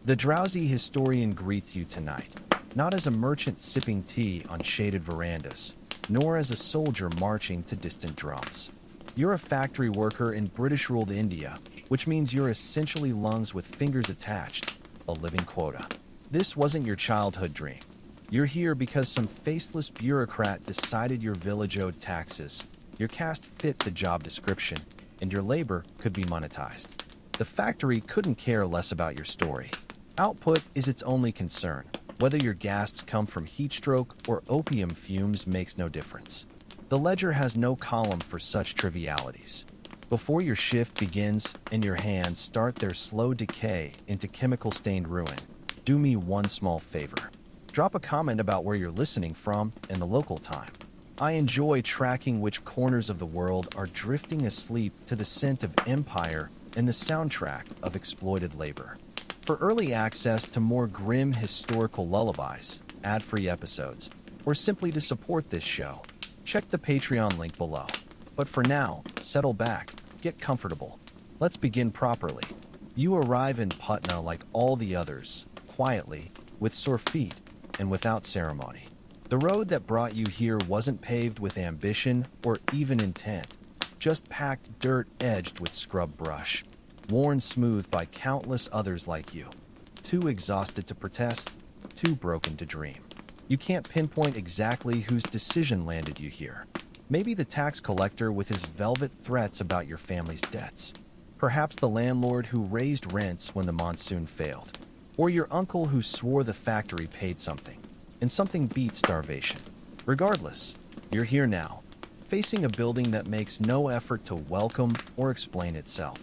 The drowsy historian greets you tonight, not as a merchant sipping tea on shaded verandas, nor as a soldier marching to distant drums. You're a factory worker in British-ruled India, which means you're essentially lungs with fingers attached, a living quota. This wasn't your childhood dream. You're here because some faceless bureaucrat decided your village owed taxes, your caste fit the job description, and your labor could be monetized. The factory couldn't care less about your story. Output is its only concern. Whether your gasps come from heat stroke or opium fumes makes no difference. The ledger has no column for such trivialities. Before your shift begins and your hands start their slow decay into chemical-stained ruin, do me one small favor. Drop a comment about where you're listening from and the local time. I enjoy tracking which corners of the world are drifting asleep to the scent of empire and the soundtrack of exploited labor. For early access to more grim historical lullabies, ad-free episodes, or simply to support this show, check the Patreon link below. But for now, settle back, get comfortable. Let's begin properly. You arrive in Patna like all the others, quietly, with sore feet, and without ceremony. The road that brought you here wasn't paved with ambition or even intent, just packed dirt edged with scrub brush, worn smooth by countless others like you. Too exhausted to protest, too broken to dream. You can't pinpoint exactly whose decision landed you here. Maybe the tax collector with his velvet threats about your family's debts. Perhaps the landlord who raised rents when the monsoon failed. Or your uncle who swore the factory paid something. And something beat starvation. Regardless, you're here now, facing a building that makes no effort to welcome or explain itself.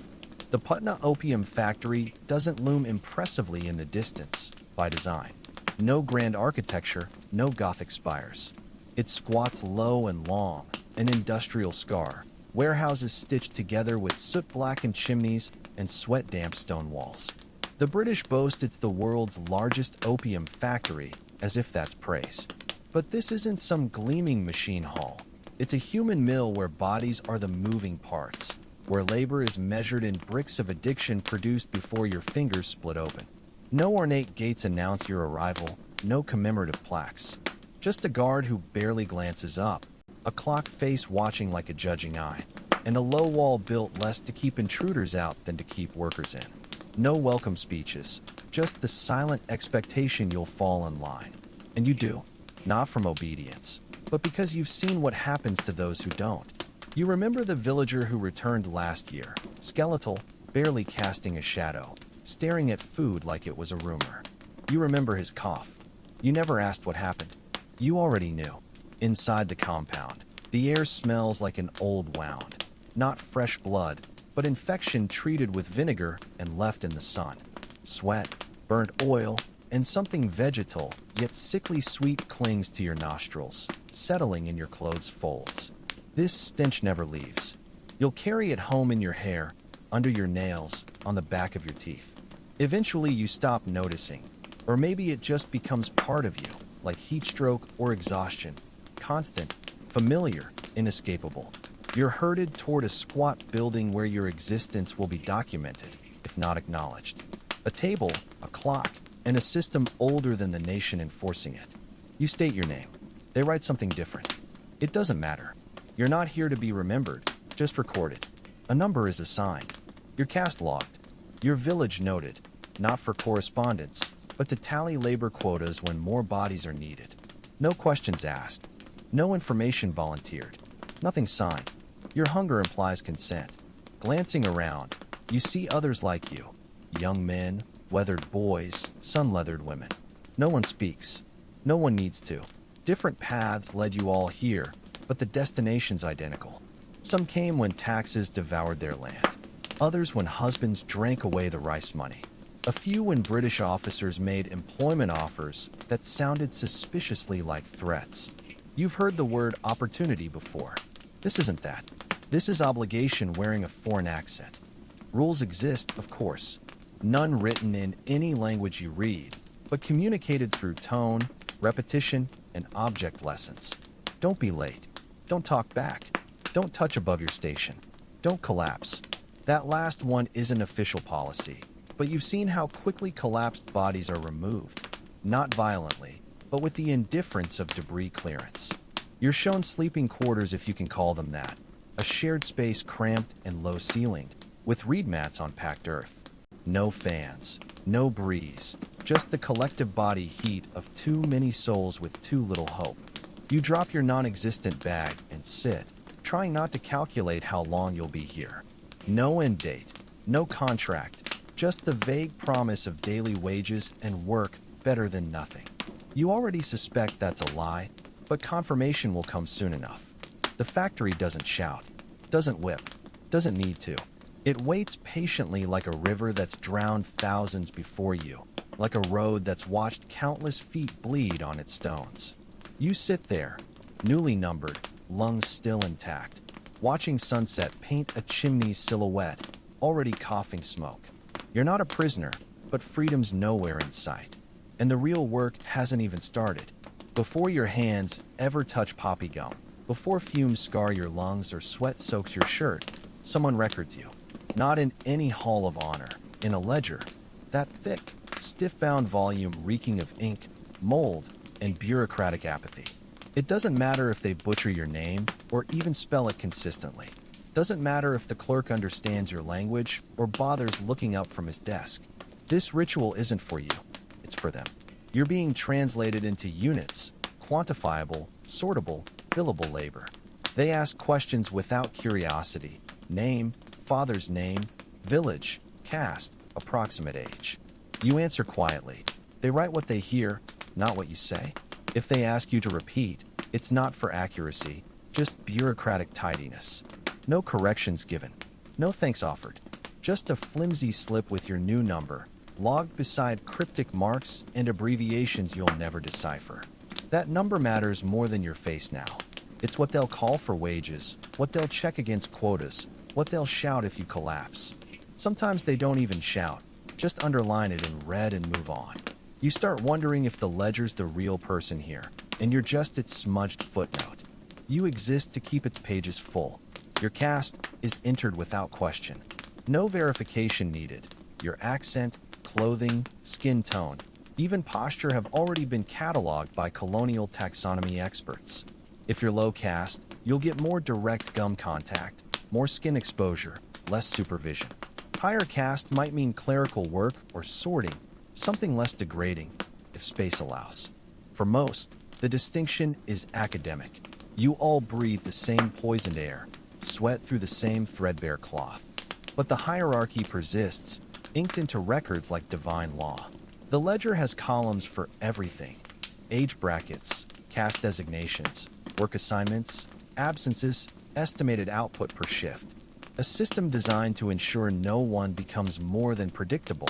The Patna Opium Factory doesn't loom impressively in the distance, by design. No grand architecture, no Gothic spires. It squats low and long, an industrial scar, warehouses stitched together with soot-blackened chimneys and sweat-damp stone walls. The British boast it's the world's largest opium factory, as if that's praise. But this isn't some gleaming machine hall. It's a human mill where bodies are the moving parts, where labor is measured in bricks of addiction produced before your fingers split open. No ornate gates announce your arrival, no commemorative plaques. Just a guard who barely glances up, a clock face watching like a judging eye, and a low wall built less to keep intruders out than to keep workers in. No welcome speeches, just the silent expectation you'll fall in line. And you do, not from obedience, but because you've seen what happens to those who don't. You remember the villager who returned last year, skeletal, barely casting a shadow, staring at food like it was a rumor. You remember his cough. You never asked what happened. You already knew. Inside the compound, the air smells like an old wound. Not fresh blood, but infection treated with vinegar and left in the sun. Sweat, burnt oil, and something vegetal, yet sickly sweet clings to your nostrils, settling in your clothes' folds. This stench never leaves. You'll carry it home in your hair, under your nails, on the back of your teeth. Eventually you stop noticing, or maybe it just becomes part of you, like heat stroke or exhaustion. Constant, familiar, inescapable. You're herded toward a squat building where your existence will be documented, if not acknowledged. A table, a clock, and a system older than the nation enforcing it. You state your name. They write something different. It doesn't matter. You're not here to be remembered, just recorded. A number is assigned. Your caste logged. Your village noted, not for correspondence, but to tally labor quotas when more bodies are needed. No questions asked. No information volunteered. Nothing signed. Your hunger implies consent. Glancing around, you see others like you. Young men, weathered boys, sun-leathered women. No one speaks. No one needs to. Different paths led you all here, but the destination's identical. Some came when taxes devoured their land. Others when husbands drank away the rice money. A few when British officers made employment offers that sounded suspiciously like threats. You've heard the word opportunity before. This isn't that. This is obligation wearing a foreign accent. Rules exist, of course. None written in any language you read, but communicated through tone, repetition, and object lessons. Don't be late. Don't talk back. Don't touch above your station. Don't collapse. That last one isn't official policy. But you've seen how quickly collapsed bodies are removed. Not violently, but with the indifference of debris clearance. You're shown sleeping quarters, if you can call them that. A shared space cramped and low-ceilinged, with reed mats on packed earth. No fans, no breeze, just the collective body heat of too many souls with too little hope. You drop your non-existent bag and sit, trying not to calculate how long you'll be here. No end date, no contract, just the vague promise of daily wages and work better than nothing. You already suspect that's a lie, but confirmation will come soon enough. The factory doesn't shout, doesn't whip, doesn't need to. It waits patiently, like a river that's drowned thousands before you, like a road that's watched countless feet bleed on its stones. You sit there, newly numbered, lungs still intact, watching sunset paint a chimney's silhouette, already coughing smoke. You're not a prisoner, but freedom's nowhere in sight. And the real work hasn't even started. Before your hands ever touch poppy gum, before fumes scar your lungs or sweat soaks your shirt, someone records you. Not in any hall of honor, in a ledger. That thick, stiff-bound volume reeking of ink, mold, and bureaucratic apathy. It doesn't matter if they butcher your name or even spell it consistently. Doesn't matter if the clerk understands your language or bothers looking up from his desk. This ritual isn't for you. It's for them. You're being translated into units, quantifiable, sortable, billable labor. They ask questions without curiosity. Name, father's name, village, caste, approximate age. You answer quietly. They write what they hear, not what you say. If they ask you to repeat, it's not for accuracy, just bureaucratic tidiness. No corrections given. No thanks offered. Just a flimsy slip with your new number, logged beside cryptic marks and abbreviations you'll never decipher. That number matters more than your face now. It's what they'll call for wages, what they'll check against quotas, what they'll shout if you collapse. Sometimes they don't even shout, just underline it in red and move on. You start wondering if the ledger's the real person here, and you're just its smudged footnote. You exist to keep its pages full. Your caste is entered without question. No verification needed. Your accent, clothing, skin tone, even posture have already been cataloged by colonial taxonomy experts. If you're low caste, you'll get more direct gum contact, more skin exposure, less supervision. Higher caste might mean clerical work or sorting, something less degrading, if space allows. For most, the distinction is academic. You all breathe the same poisoned air, sweat through the same threadbare cloth. But the hierarchy persists, inked into records like divine law. The ledger has columns for everything: age brackets, caste designations, work assignments, absences, estimated output per shift. A system designed to ensure no one becomes more than predictable.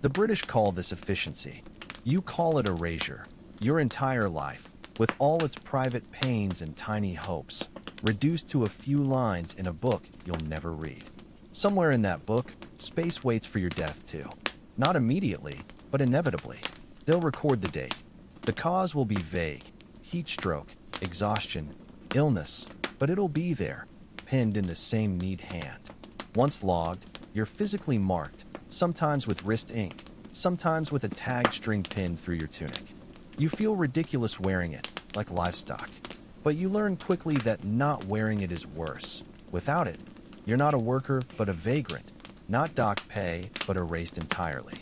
The British call this efficiency. You call it erasure. Your entire life, with all its private pains and tiny hopes, reduced to a few lines in a book you'll never read. Somewhere in that book, space waits for your death too. Not immediately, but inevitably. They'll record the date. The cause will be vague: heat stroke, exhaustion, illness, but it'll be there, pinned in the same neat hand. Once logged, you're physically marked, sometimes with wrist ink, sometimes with a tagged string pinned through your tunic. You feel ridiculous wearing it, like livestock. But you learn quickly that not wearing it is worse. Without it, you're not a worker, but a vagrant. Not docked pay, but erased entirely.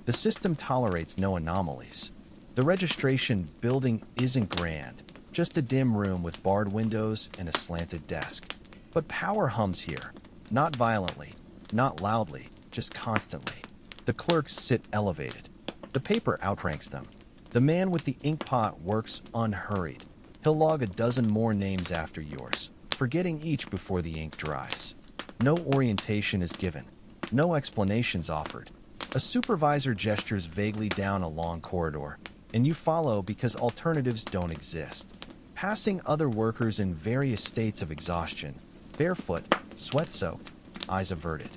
The system tolerates no anomalies. The registration building isn't grand, just a dim room with barred windows and a slanted desk. But power hums here, not violently, not loudly, just constantly. The clerks sit elevated. The paper outranks them. The man with the inkpot works unhurried. He'll log a dozen more names after yours, forgetting each before the ink dries. No orientation is given. No explanations offered. A supervisor gestures vaguely down a long corridor, and you follow because alternatives don't exist. Passing other workers in various states of exhaustion, barefoot, sweat-soaked, eyes averted.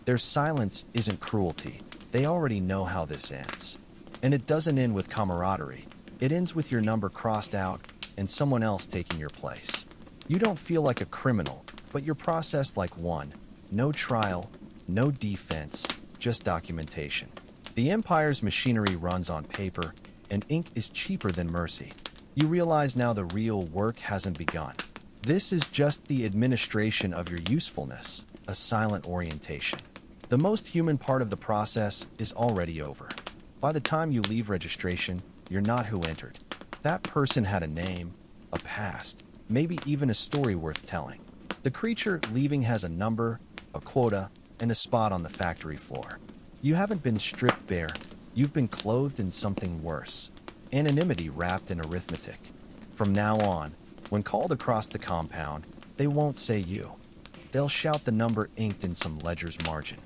Their silence isn't cruelty. They already know how this ends. And it doesn't end with camaraderie. It ends with your number crossed out and someone else taking your place. You don't feel like a criminal, but you're processed like one. No trial, no defense, just documentation. The Empire's machinery runs on paper, and ink is cheaper than mercy. You realize now the real work hasn't begun. This is just the administration of your usefulness, a silent orientation. The most human part of the process is already over. By the time you leave registration, you're not who entered. That person had a name, a past, maybe even a story worth telling. The creature leaving has a number, a quota, and a spot on the factory floor. You haven't been stripped bare, you've been clothed in something worse. Anonymity wrapped in arithmetic. From now on, when called across the compound, they won't say you. They'll shout the number inked in some ledger's margin.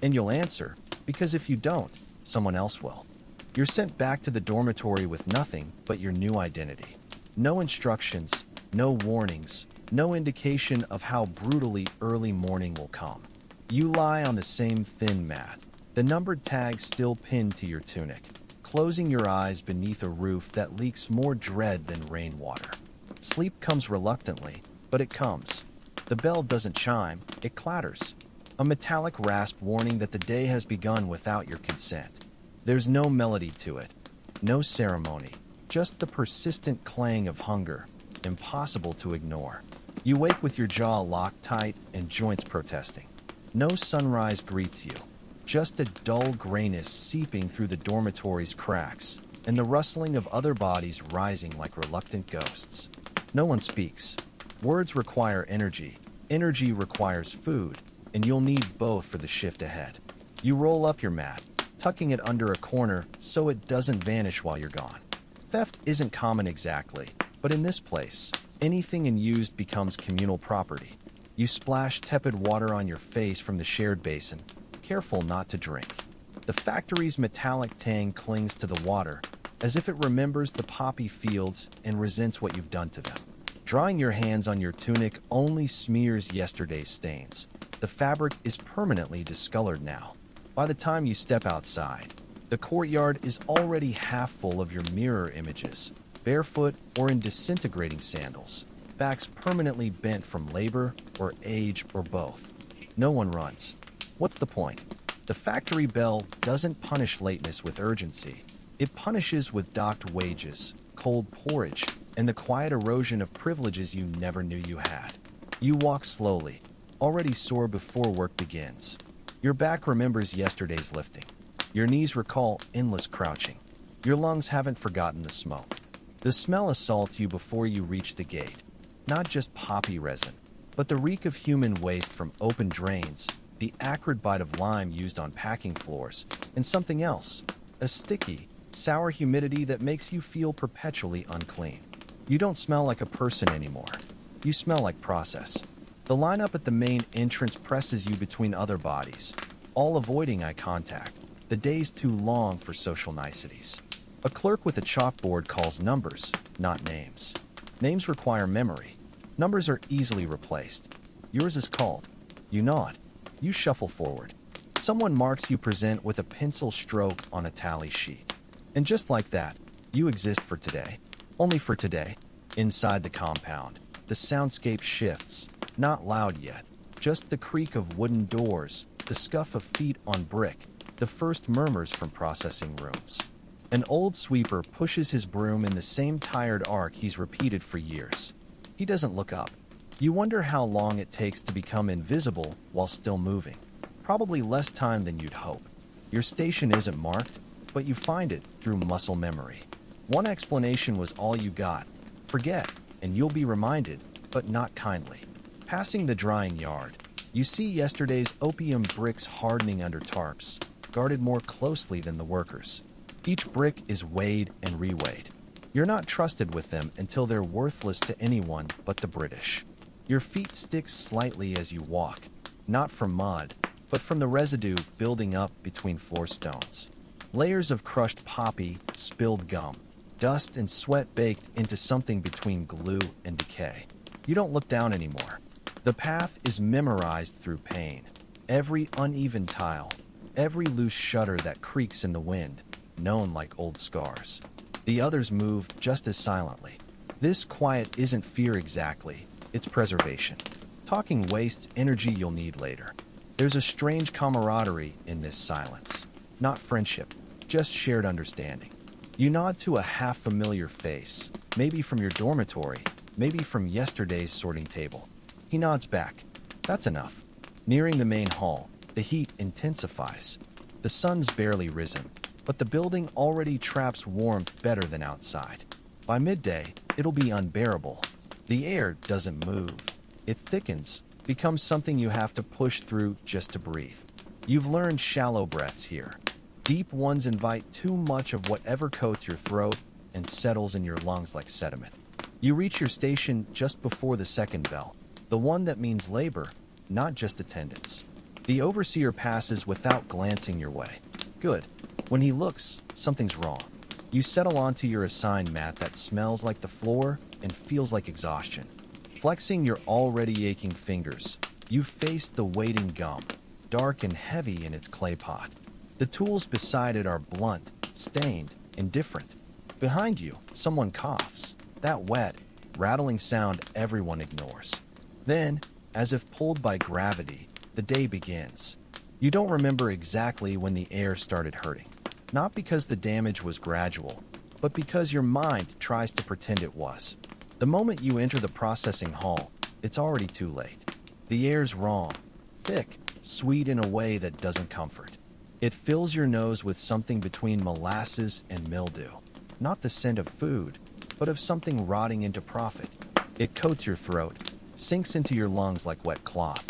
And you'll answer, because if you don't, someone else will. You're sent back to the dormitory with nothing but your new identity. No instructions, no warnings, no indication of how brutally early morning will come. You lie on the same thin mat, the numbered tag still pinned to your tunic, closing your eyes beneath a roof that leaks more dread than rainwater. Sleep comes reluctantly, but it comes. The bell doesn't chime, it clatters. A metallic rasp warning that the day has begun without your consent. There's no melody to it, no ceremony, just the persistent clang of hunger, impossible to ignore. You wake with your jaw locked tight and joints protesting. No sunrise greets you, just a dull grayness seeping through the dormitory's cracks, and the rustling of other bodies rising like reluctant ghosts. No one speaks. Words require energy, energy requires food, and you'll need both for the shift ahead. You roll up your mat, tucking it under a corner so it doesn't vanish while you're gone. Theft isn't common exactly, but in this place, anything unused becomes communal property. You splash tepid water on your face from the shared basin, careful not to drink. The factory's metallic tang clings to the water, as if it remembers the poppy fields and resents what you've done to them. Drying your hands on your tunic only smears yesterday's stains. The fabric is permanently discolored now. By the time you step outside, the courtyard is already half full of your mirror images, barefoot or in disintegrating sandals, backs permanently bent from labor or age or both. No one runs. What's the point? The factory bell doesn't punish lateness with urgency. It punishes with docked wages, cold porridge, and the quiet erosion of privileges you never knew you had. You walk slowly, already sore before work begins. Your back remembers yesterday's lifting. Your knees recall endless crouching. Your lungs haven't forgotten the smoke. The smell assaults you before you reach the gate. Not just poppy resin, but the reek of human waste from open drains, the acrid bite of lime used on packing floors, and something else, a sticky, sour humidity that makes you feel perpetually unclean. You don't smell like a person anymore. You smell like process. The lineup at the main entrance presses you between other bodies, all avoiding eye contact. The day's too long for social niceties. A clerk with a chalkboard calls numbers, not names. Names require memory. Numbers are easily replaced. Yours is called. You nod. You shuffle forward. Someone marks you present with a pencil stroke on a tally sheet. And just like that, you exist for today. Only for today. Inside the compound, the soundscape shifts. Not loud yet, just the creak of wooden doors, the scuff of feet on brick, the first murmurs from processing rooms. An old sweeper pushes his broom in the same tired arc he's repeated for years. He doesn't look up. You wonder how long it takes to become invisible while still moving. Probably less time than you'd hope. Your station isn't marked, but you find it through muscle memory. One explanation was all you got. Forget, and you'll be reminded, but not kindly. Passing the drying yard, you see yesterday's opium bricks hardening under tarps, guarded more closely than the workers. Each brick is weighed and reweighed. You're not trusted with them until they're worthless to anyone but the British. Your feet stick slightly as you walk, not from mud, but from the residue building up between floor stones. Layers of crushed poppy, spilled gum, dust and sweat baked into something between glue and decay. You don't look down anymore. The path is memorized through pain. Every uneven tile, every loose shutter that creaks in the wind, known like old scars. The others move just as silently. This quiet isn't fear exactly, it's preservation. Talking wastes energy you'll need later. There's a strange camaraderie in this silence. Not friendship, just shared understanding. You nod to a half-familiar face, maybe from your dormitory, maybe from yesterday's sorting table. He nods back. That's enough. Nearing the main hall, the heat intensifies. The sun's barely risen, but the building already traps warmth better than outside. By midday, it'll be unbearable. The air doesn't move. It thickens, becomes something you have to push through just to breathe. You've learned shallow breaths here. Deep ones invite too much of whatever coats your throat and settles in your lungs like sediment. You reach your station just before the second bell, the one that means labor, not just attendance. The overseer passes without glancing your way. Good. When he looks, something's wrong. You settle onto your assigned mat that smells like the floor and feels like exhaustion. Flexing your already aching fingers, you face the waiting gum, dark and heavy in its clay pot. The tools beside it are blunt, stained, indifferent. Behind you, someone coughs. That wet, rattling sound everyone ignores. Then, as if pulled by gravity, the day begins. You don't remember exactly when the air started hurting. Not because the damage was gradual, but because your mind tries to pretend it was. The moment you enter the processing hall, it's already too late. The air's wrong, thick, sweet in a way that doesn't comfort. It fills your nose with something between molasses and mildew. Not the scent of food, but of something rotting into profit. It coats your throat, sinks into your lungs like wet cloth.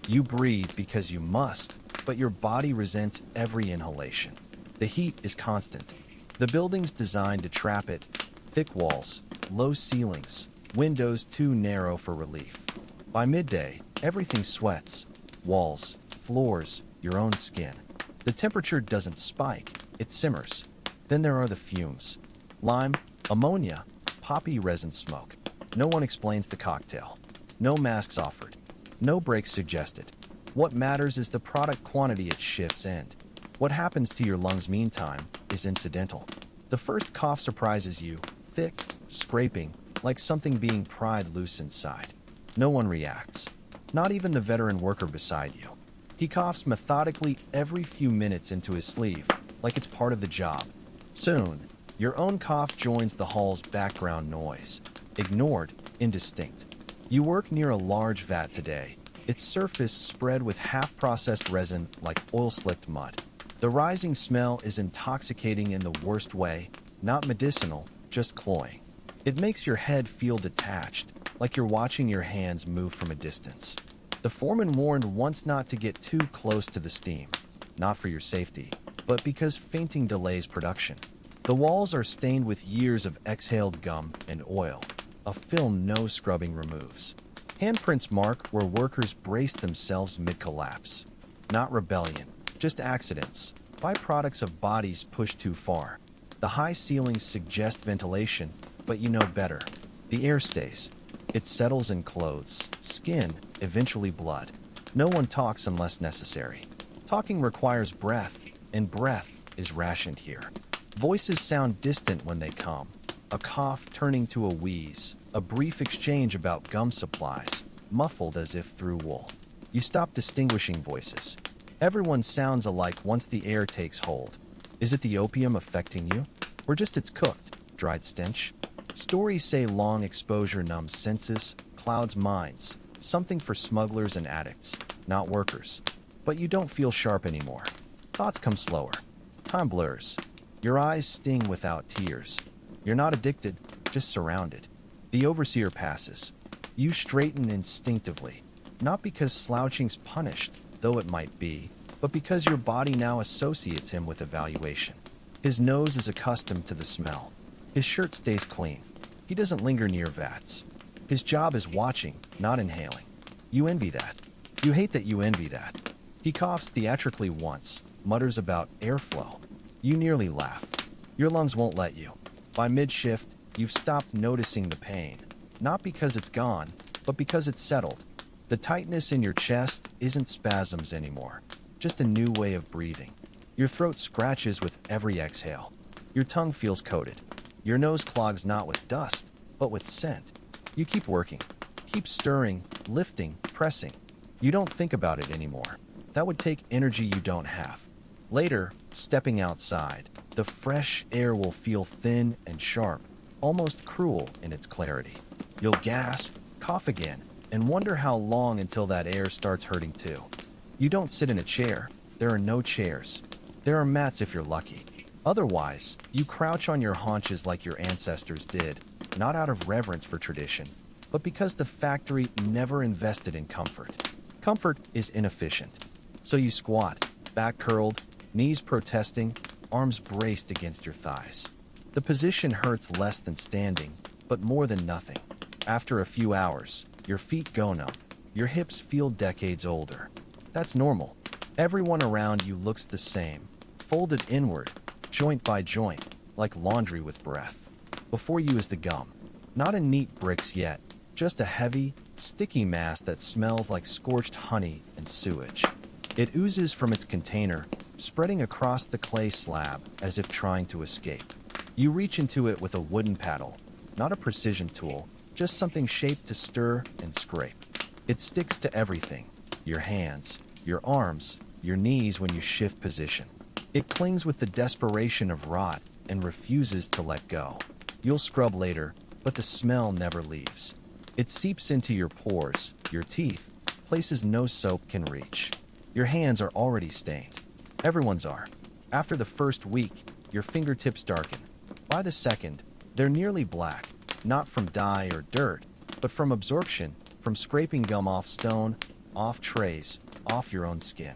You breathe because you must, but your body resents every inhalation. The heat is constant. The building's designed to trap it. Thick walls, low ceilings, windows too narrow for relief. By midday, everything sweats. Walls, floors, your own skin. The temperature doesn't spike, it simmers. Then there are the fumes. Lime, ammonia, poppy resin smoke. No one explains the cocktail. No masks offered. No breaks suggested. What matters is the product quantity it shifts and what happens to your lungs meantime is incidental. The first cough surprises you, thick, scraping, like something being pried loose inside. No one reacts. Not even the veteran worker beside you. He coughs methodically every few minutes into his sleeve, like it's part of the job. Soon, your own cough joins the hall's background noise. Ignored, indistinct. You work near a large vat today, its surface spread with half-processed resin like oil-slicked mud. The rising smell is intoxicating in the worst way, not medicinal, just cloying. It makes your head feel detached, like you're watching your hands move from a distance. The foreman warned once not to get too close to the steam, not for your safety, but because fainting delays production. The walls are stained with years of exhaled gum and oil, a film no scrubbing removes. Handprints mark where workers braced themselves mid-collapse. Not rebellion, just accidents, byproducts of bodies pushed too far. The high ceilings suggest ventilation, but you know better. The air stays. It settles in clothes, skin, eventually blood. No one talks unless necessary. Talking requires breath, and breath is rationed here. Voices sound distant when they come. A cough turning to a wheeze, a brief exchange about gum supplies, muffled as if through wool. You stop distinguishing voices. Everyone sounds alike once the air takes hold. Is it the opium affecting you? Or just its cooked, dried stench? Stories say long exposure numbs senses, clouds minds, something for smugglers and addicts, not workers. But you don't feel sharp anymore. Thoughts come slower. Time blurs. Your eyes sting without tears. You're not addicted, just surrounded. The overseer passes. You straighten instinctively, not because slouching's punished, though it might be, but because your body now associates him with evaluation. His nose is accustomed to the smell. His shirt stays clean. He doesn't linger near vats. His job is watching, not inhaling. You envy that. You hate that you envy that. He coughs theatrically once, mutters about airflow. You nearly laugh. Your lungs won't let you. By mid-shift, you've stopped noticing the pain. Not because it's gone, but because it's settled. The tightness in your chest isn't spasms anymore, just a new way of breathing. Your throat scratches with every exhale. Your tongue feels coated. Your nose clogs not with dust, but with scent. You keep working, keep stirring, lifting, pressing. You don't think about it anymore. That would take energy you don't have. Later, stepping outside, the fresh air will feel thin and sharp, almost cruel in its clarity. You'll gasp, cough again, and wonder how long until that air starts hurting too. You don't sit in a chair. There are no chairs. There are mats if you're lucky. Otherwise, you crouch on your haunches like your ancestors did, not out of reverence for tradition, but because the factory never invested in comfort. Comfort is inefficient. So you squat, back curled, knees protesting, arms braced against your thighs. The position hurts less than standing, but more than nothing. After a few hours, your feet go numb. Your hips feel decades older. That's normal. Everyone around you looks the same, folded inward, joint by joint, like laundry with breath. Before you is the gum. Not in neat bricks yet, just a heavy, sticky mass that smells like scorched honey and sewage. It oozes from its container, spreading across the clay slab as if trying to escape. You reach into it with a wooden paddle, not a precision tool, just something shaped to stir and scrape. It sticks to everything, your hands, your arms, your knees when you shift position. It clings with the desperation of rot and refuses to let go. You'll scrub later, but the smell never leaves. It seeps into your pores, your teeth, places no soap can reach. Your hands are already stained. Everyone's are. After the first week, your fingertips darken. By the second, they're nearly black, not from dye or dirt, but from absorption, from scraping gum off stone, off trays, off your own skin.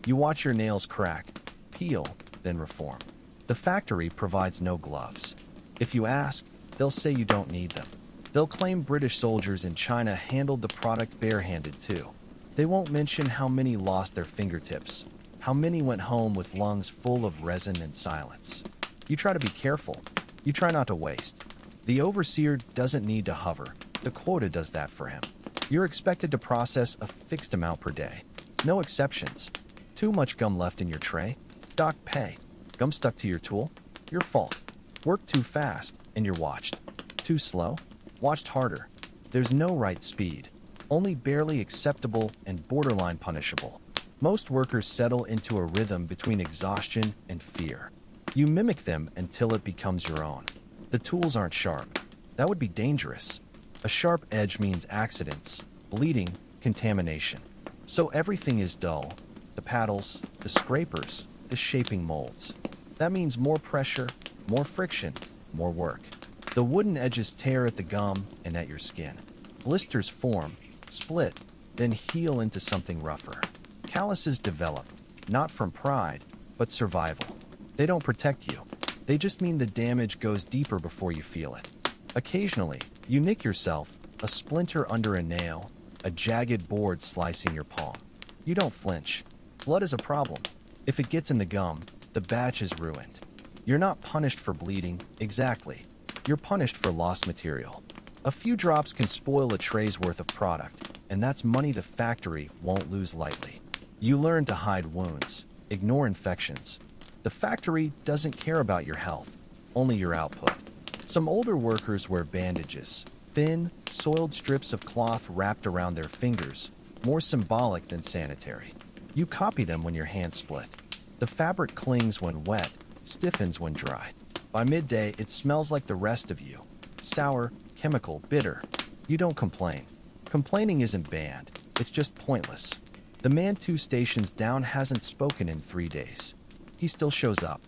You watch your nails crack, peel, then reform. The factory provides no gloves. If you ask, they'll say you don't need them. They'll claim British soldiers in China handled the product barehanded too. They won't mention how many lost their fingertips, how many went home with lungs full of resin and silence. You try to be careful. You try not to waste. The overseer doesn't need to hover. The quota does that for him. You're expected to process a fixed amount per day. No exceptions. Too much gum left in your tray? Dock pay. Gum stuck to your tool? Your fault. Work too fast, and you're watched. Too slow? Watched harder. There's no right speed. Only barely acceptable and borderline punishable. Most workers settle into a rhythm between exhaustion and fear. You mimic them until it becomes your own. The tools aren't sharp. That would be dangerous. A sharp edge means accidents, bleeding, contamination. So everything is dull. The paddles, the scrapers, the shaping molds. That means more pressure, more friction, more work. The wooden edges tear at the gum and at your skin. Blisters form, split, then heal into something rougher. Calluses develop, not from pride, but survival. They don't protect you. They just mean the damage goes deeper before you feel it. Occasionally, you nick yourself, a splinter under a nail, a jagged board slicing your palm. You don't flinch. Blood is a problem. If it gets in the gum, the batch is ruined. You're not punished for bleeding, exactly. You're punished for lost material. A few drops can spoil a tray's worth of product, and that's money the factory won't lose lightly. You learn to hide wounds, ignore infections. The factory doesn't care about your health, only your output. Some older workers wear bandages, thin, soiled strips of cloth wrapped around their fingers, more symbolic than sanitary. You copy them when your hands split. The fabric clings when wet, stiffens when dry. By midday, it smells like the rest of you. Sour, chemical, bitter. You don't complain. Complaining isn't banned. It's just pointless. The man 2 stations down hasn't spoken in 3 days. He still shows up.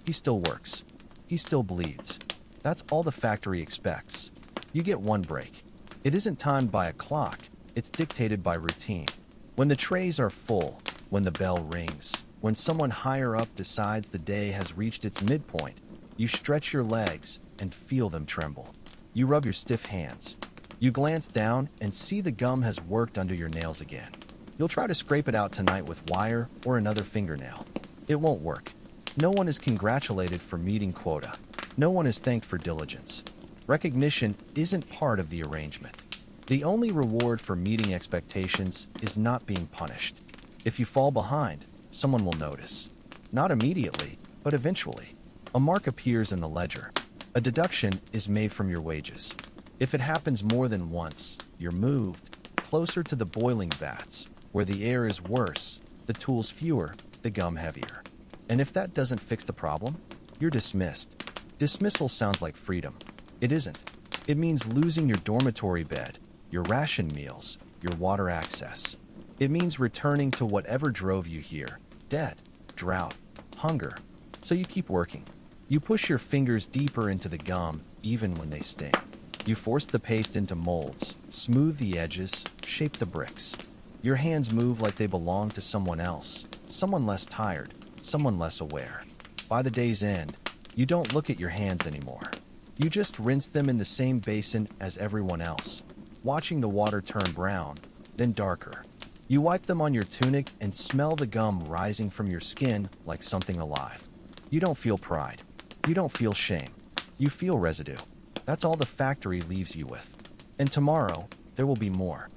He still works. He still bleeds. That's all the factory expects. You get one break. It isn't timed by a clock. It's dictated by routine. When the trays are full, when the bell rings, when someone higher up decides the day has reached its midpoint, you stretch your legs and feel them tremble. You rub your stiff hands. You glance down and see the gum has worked under your nails again. You'll try to scrape it out tonight with wire or another fingernail. It won't work. No one is congratulated for meeting quota. No one is thanked for diligence. Recognition isn't part of the arrangement. The only reward for meeting expectations is not being punished. If you fall behind, someone will notice. Not immediately, but eventually. A mark appears in the ledger. A deduction is made from your wages. If it happens more than once, you're moved closer to the boiling vats, where the air is worse, The tools fewer, the gum heavier. And if that doesn't fix the problem, you're dismissed. Dismissal sounds like freedom. It isn't. It means losing your dormitory bed, your ration meals, your water access. It means returning to whatever drove you here: debt, drought, hunger. So you keep working. You push your fingers deeper into the gum, even when they sting. You force the paste into molds, smooth the edges, shape the bricks. Your hands move like they belong to someone else, someone less tired, someone less aware. By the day's end, you don't look at your hands anymore. You just rinse them in the same basin as everyone else, watching the water turn brown, then darker. You wipe them on your tunic and smell the gum rising from your skin like something alive. You don't feel pride. You don't feel shame. You feel residue. That's all the factory leaves you with. And tomorrow, there will be more.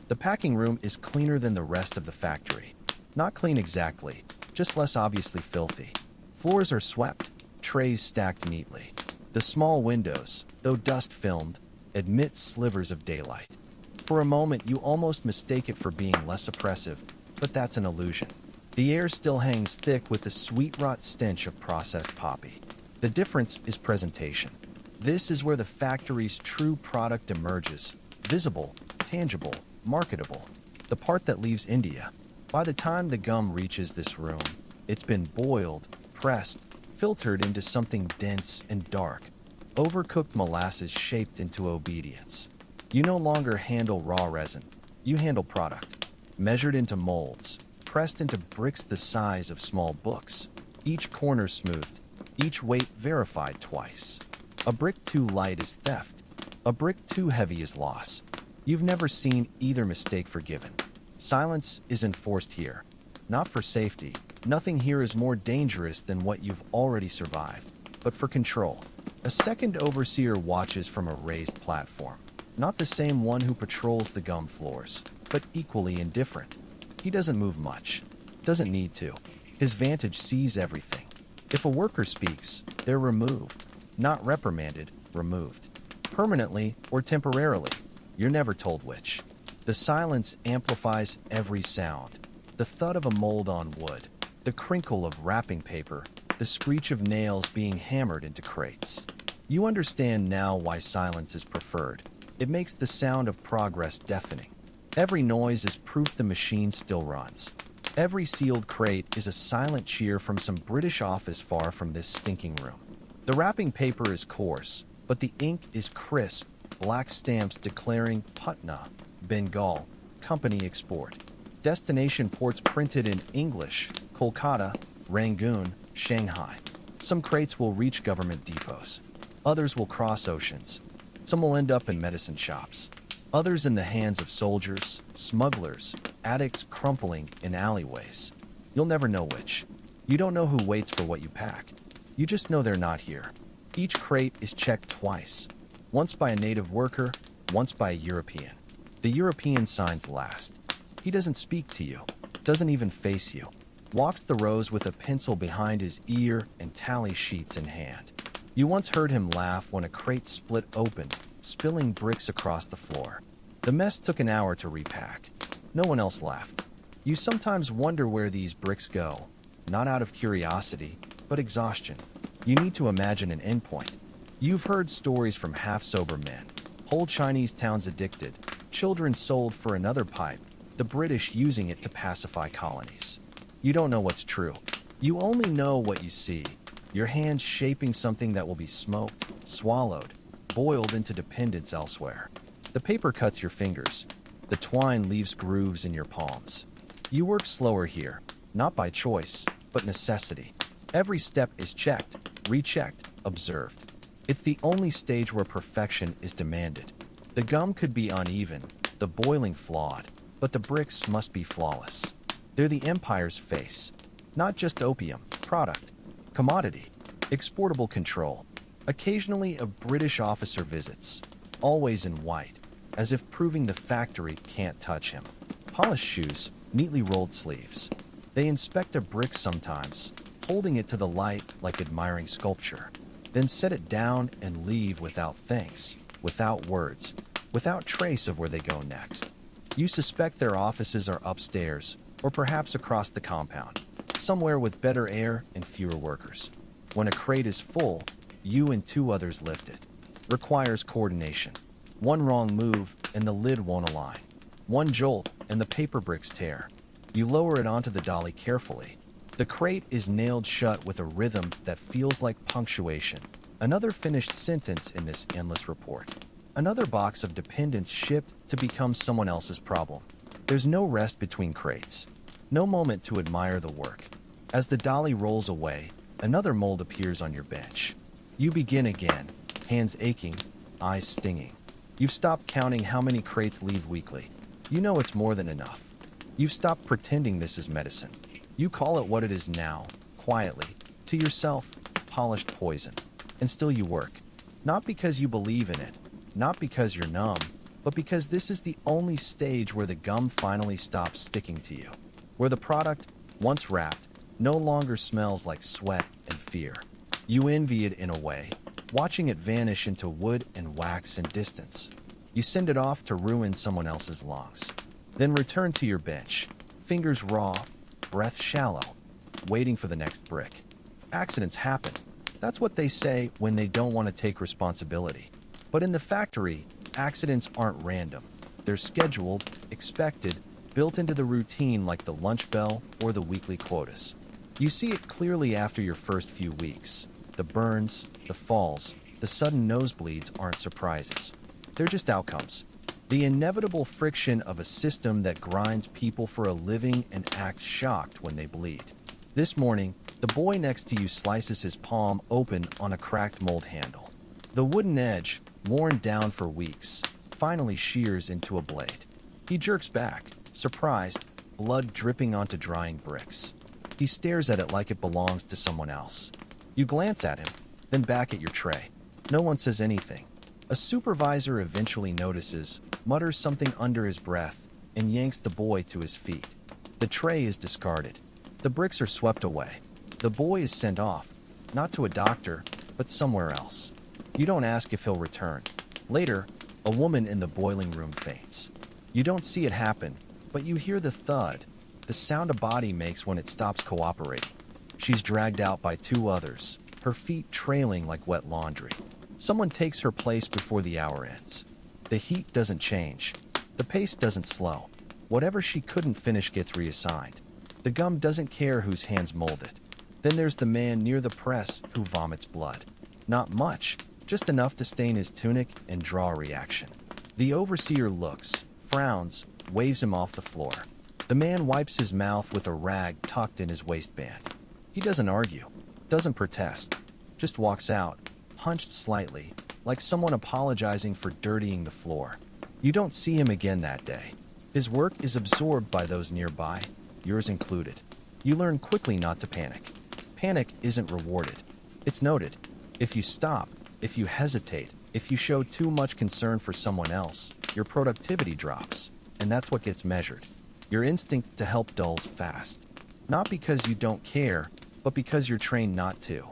The packing room is cleaner than the rest of the factory. Not clean exactly, just less obviously filthy. Floors are swept, trays stacked neatly. The small windows, though dust-filmed, admit slivers of daylight. For a moment, you almost mistake it for being less oppressive, but that's an illusion. The air still hangs thick with the sweet rot stench of processed poppy. The difference is presentation. This is where the factory's true product emerges: visible, tangible, marketable. The part that leaves India. By the time the gum reaches this room, it's been boiled, pressed, filtered into something dense and dark. Overcooked molasses shaped into obedience. You no longer handle raw resin. You handle product. Measured into molds, pressed into bricks the size of small books. Each corner smoothed, each weight verified twice. A brick too light is theft. A brick too heavy is loss. You've never seen either mistake forgiven. Silence is enforced here. Not for safety. Nothing here is more dangerous than what you've already survived. But for control. A second overseer watches from a raised platform. Not the same one who patrols the gum floors, but equally indifferent. He doesn't move much. Doesn't need to. His vantage sees everything. If a worker speaks, they're removed. Not reprimanded, removed. Permanently or temporarily. You're never told which. The silence amplifies every sound. The thud of a mold on wood. The crinkle of wrapping paper. The screech of nails being hammered into crates. You understand now why silence is preferred. It makes the sound of progress deafening. Every noise is proof the machine still runs. Every sealed crate is a silent cheer from some British office far from this stinking room. The wrapping paper is coarse, but the ink is crisp, black stamps declaring Patna, Bengal, company export. Destination ports printed in English: Kolkata, Rangoon, Shanghai. Some crates will reach government depots. Others will cross oceans. Some will end up in medicine shops. Others in the hands of soldiers, smugglers, addicts crumpling in alleyways. You'll never know which. You don't know who waits for what you pack. You just know they're not here. Each crate is checked twice. Once by a native worker, once by a European. The European signs last. He doesn't speak to you, doesn't even face you. Walks the rows with a pencil behind his ear and tally sheets in hand. You once heard him laugh when a crate split open, spilling bricks across the floor. The mess took an hour to repack. No one else laughed. You sometimes wonder where these bricks go, not out of curiosity, but exhaustion. You need to imagine an endpoint. You've heard stories from half-sober men, whole Chinese towns addicted, children sold for another pipe, the British using it to pacify colonies. You don't know what's true. You only know what you see. Your hands shaping something that will be smoked, swallowed, boiled into dependence elsewhere. The paper cuts your fingers. The twine leaves grooves in your palms. You work slower here, not by choice, but necessity. Every step is checked, rechecked, observed. It's the only stage where perfection is demanded. The gum could be uneven, the boiling flawed, but the bricks must be flawless. They're the empire's face. Not just opium, product, commodity, exportable control. Occasionally a British officer visits, always in white, as if proving the factory can't touch him. Polished shoes, neatly rolled sleeves. They inspect a brick sometimes, holding it to the light like admiring sculpture, then set it down and leave without thanks, without words, without trace of where they go next. You suspect their offices are upstairs, or perhaps across the compound, somewhere with better air and fewer workers. When a crate is full, you and two others lift it. Requires coordination. One wrong move and the lid won't align. One jolt and the paper bricks tear. You lower it onto the dolly carefully. The crate is nailed shut with a rhythm that feels like punctuation. Another finished sentence in this endless report. Another box of dependents shipped to become someone else's problem. There's no rest between crates. No moment to admire the work. As the dolly rolls away, another mold appears on your bench. You begin again, hands aching, eyes stinging. You've stopped counting how many crates leave weekly. You know it's more than enough. You've stopped pretending this is medicine. You call it what it is now, quietly, to yourself, polished poison. And still you work. Not because you believe in it, not because you're numb, but because this is the only stage where the gum finally stops sticking to you. Where the product, once wrapped, no longer smells like sweat and fear. You envy it in a way, watching it vanish into wood and wax and distance. You send it off to ruin someone else's lungs. Then return to your bench, fingers raw, breath shallow, waiting for the next brick. Accidents happen. That's what they say when they don't want to take responsibility. But in the factory, accidents aren't random. They're scheduled, expected, built into the routine like the lunch bell or the weekly quotas. You see it clearly after your first few weeks. The burns, the falls, the sudden nosebleeds aren't surprises. They're just outcomes. The inevitable friction of a system that grinds people for a living and acts shocked when they bleed. This morning, the boy next to you slices his palm open on a cracked mold handle. The wooden edge, worn down for weeks, finally shears into a blade. He jerks back, surprised, blood dripping onto drying bricks. He stares at it like it belongs to someone else. You glance at him, then back at your tray. No one says anything. A supervisor eventually notices, mutters something under his breath, and yanks the boy to his feet. The tray is discarded. The bricks are swept away. The boy is sent off, not to a doctor, but somewhere else. You don't ask if he'll return. Later, a woman in the boiling room faints. You don't see it happen, but you hear the thud, the sound a body makes when it stops cooperating. She's dragged out by two others, her feet trailing like wet laundry. Someone takes her place before the hour ends. The heat doesn't change. The pace doesn't slow. Whatever she couldn't finish gets reassigned. The gum doesn't care whose hands mold it. Then there's the man near the press who vomits blood. Not much, just enough to stain his tunic and draw a reaction. The overseer looks, frowns, waves him off the floor. The man wipes his mouth with a rag tucked in his waistband. He doesn't argue, doesn't protest, just walks out, hunched slightly, like someone apologizing for dirtying the floor. You don't see him again that day. His work is absorbed by those nearby, yours included. You learn quickly not to panic. Panic isn't rewarded. It's noted. If you stop, if you hesitate, if you show too much concern for someone else, your productivity drops, and that's what gets measured. Your instinct to help dulls fast. Not because you don't care, but because you're trained not to.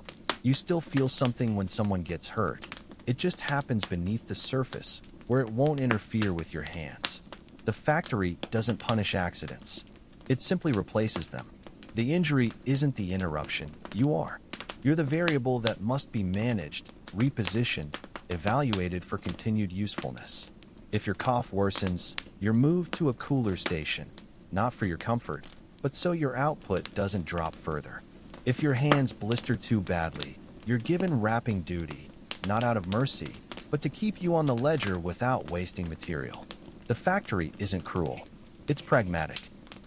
You still feel something when someone gets hurt. It just happens beneath the surface, where it won't interfere with your hands. The factory doesn't punish accidents. It simply replaces them. The injury isn't the interruption, you are. You're the variable that must be managed, repositioned, evaluated for continued usefulness. If your cough worsens, you're moved to a cooler station, not for your comfort, but so your output doesn't drop further. If your hands blister too badly, you're given wrapping duty, not out of mercy, but to keep you on the ledger without wasting material. The factory isn't cruel. It's pragmatic.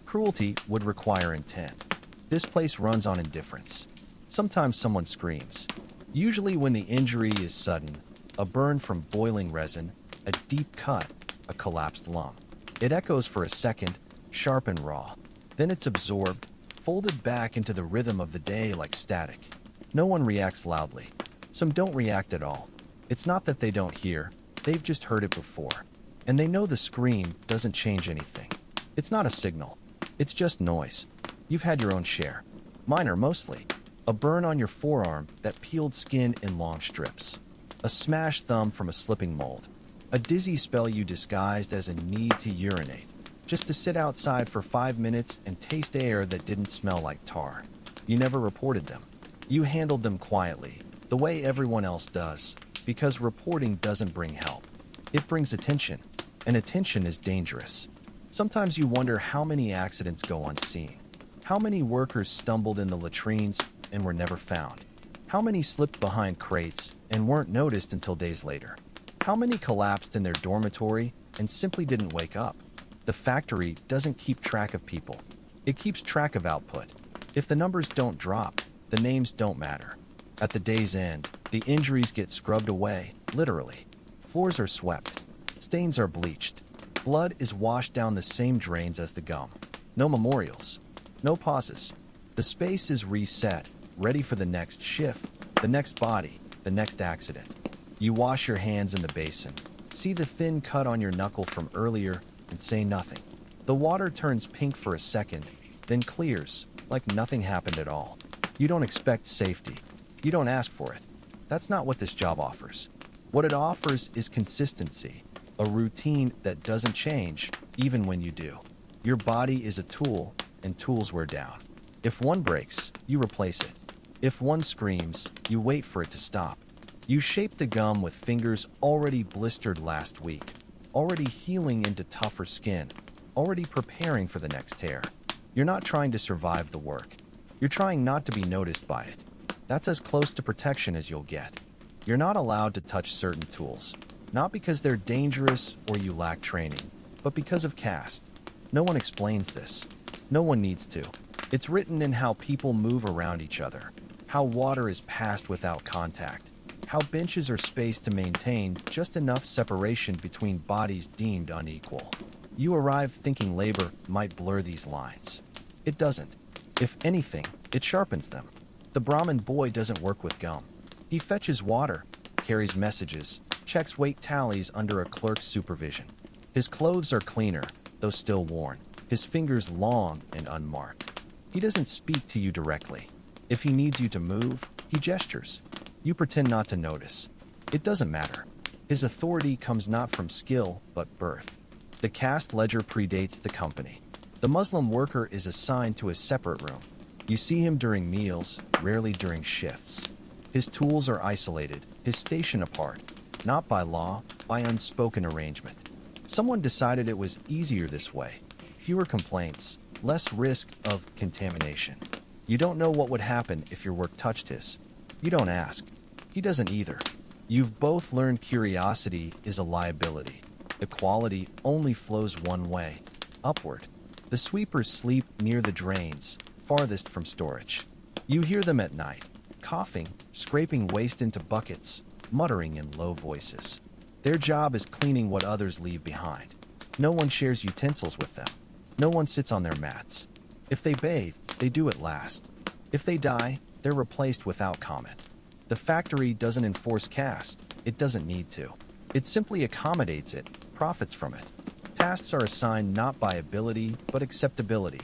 Cruelty would require intent. This place runs on indifference. Sometimes someone screams. Usually when the injury is sudden, a burn from boiling resin, a deep cut, a collapsed lung. It echoes for a second, sharp and raw. Then it's absorbed, folded back into the rhythm of the day like static. No one reacts loudly. Some don't react at all. It's not that they don't hear, they've just heard it before. And they know the scream doesn't change anything. It's not a signal. It's just noise. You've had your own share. Minor mostly. A burn on your forearm that peeled skin in long strips. A smashed thumb from a slipping mold. A dizzy spell you disguised as a need to urinate. just to sit outside for 5 minutes and taste air that didn't smell like tar. You never reported them. You handled them quietly, the way everyone else does, because reporting doesn't bring help. It brings attention, and attention is dangerous. Sometimes you wonder how many accidents go unseen. How many workers stumbled in the latrines and were never found? How many slipped behind crates and weren't noticed until days later? How many collapsed in their dormitory and simply didn't wake up? The factory doesn't keep track of people. It keeps track of output. If the numbers don't drop, the names don't matter. At the day's end, the injuries get scrubbed away, literally. Floors are swept. Stains are bleached. Blood is washed down the same drains as the gum. No memorials. No pauses. The space is reset, ready for the next shift, the next body, the next accident. You wash your hands in the basin, see the thin cut on your knuckle from earlier, and say nothing. The water turns pink for a second, then clears, like nothing happened at all. You don't expect safety. You don't ask for it. That's not what this job offers. What it offers is consistency, a routine that doesn't change, even when you do. Your body is a tool, and tools wear down. If one breaks, you replace it. If one screams, you wait for it to stop. You shape the gum with fingers already blistered last week, already healing into tougher skin, already preparing for the next tear. You're not trying to survive the work. You're trying not to be noticed by it. That's as close to protection as you'll get. You're not allowed to touch certain tools, not because they're dangerous or you lack training, but because of caste. No one explains this. No one needs to. It's written in how people move around each other, how water is passed without contact, how benches are spaced to maintain just enough separation between bodies deemed unequal. You arrive thinking labor might blur these lines. It doesn't. If anything, it sharpens them. The Brahmin boy doesn't work with gum. He fetches water, carries messages, checks weight tallies under a clerk's supervision. His clothes are cleaner, though still worn, his fingers long and unmarked. He doesn't speak to you directly. If he needs you to move, he gestures. You pretend not to notice. It doesn't matter. His authority comes not from skill, but birth. The caste ledger predates the company. The Muslim worker is assigned to a separate room. You see him during meals, rarely during shifts. His tools are isolated, his station apart, not by law, by unspoken arrangement. Someone decided it was easier this way. Fewer complaints, less risk of contamination. You don't know what would happen if your work touched his. You don't ask. He doesn't either. You've both learned curiosity is a liability. Equality only flows one way, upward. The sweepers sleep near the drains, farthest from storage. You hear them at night, coughing, scraping waste into buckets, muttering in low voices. Their job is cleaning what others leave behind. No one shares utensils with them. No one sits on their mats. If they bathe, they do it last. If they die, they're replaced without comment. The factory doesn't enforce caste. It doesn't need to. It simply accommodates it, profits from it. Tasks are assigned not by ability, but acceptability.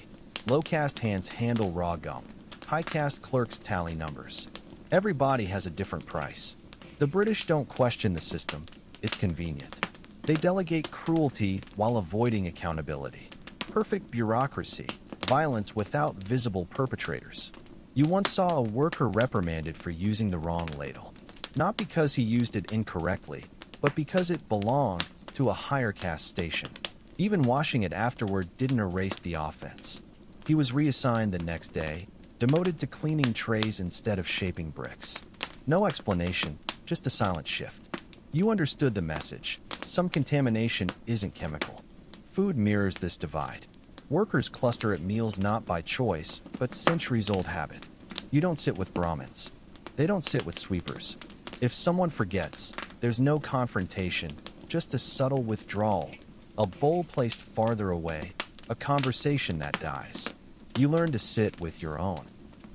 Low caste hands handle raw gum. High caste clerks tally numbers. Every body has a different price. The British don't question the system. It's convenient. They delegate cruelty while avoiding accountability. Perfect bureaucracy. Violence without visible perpetrators. You once saw a worker reprimanded for using the wrong ladle. Not because he used it incorrectly, but because it belonged to a higher caste station. Even washing it afterward didn't erase the offense. He was reassigned the next day, demoted to cleaning trays instead of shaping bricks. No explanation, just a silent shift. You understood the message. Some contamination isn't chemical. Food mirrors this divide. Workers cluster at meals not by choice, but centuries-old habit. You don't sit with Brahmins. They don't sit with sweepers. If someone forgets, there's no confrontation, just a subtle withdrawal, a bowl placed farther away, a conversation that dies. You learn to sit with your own,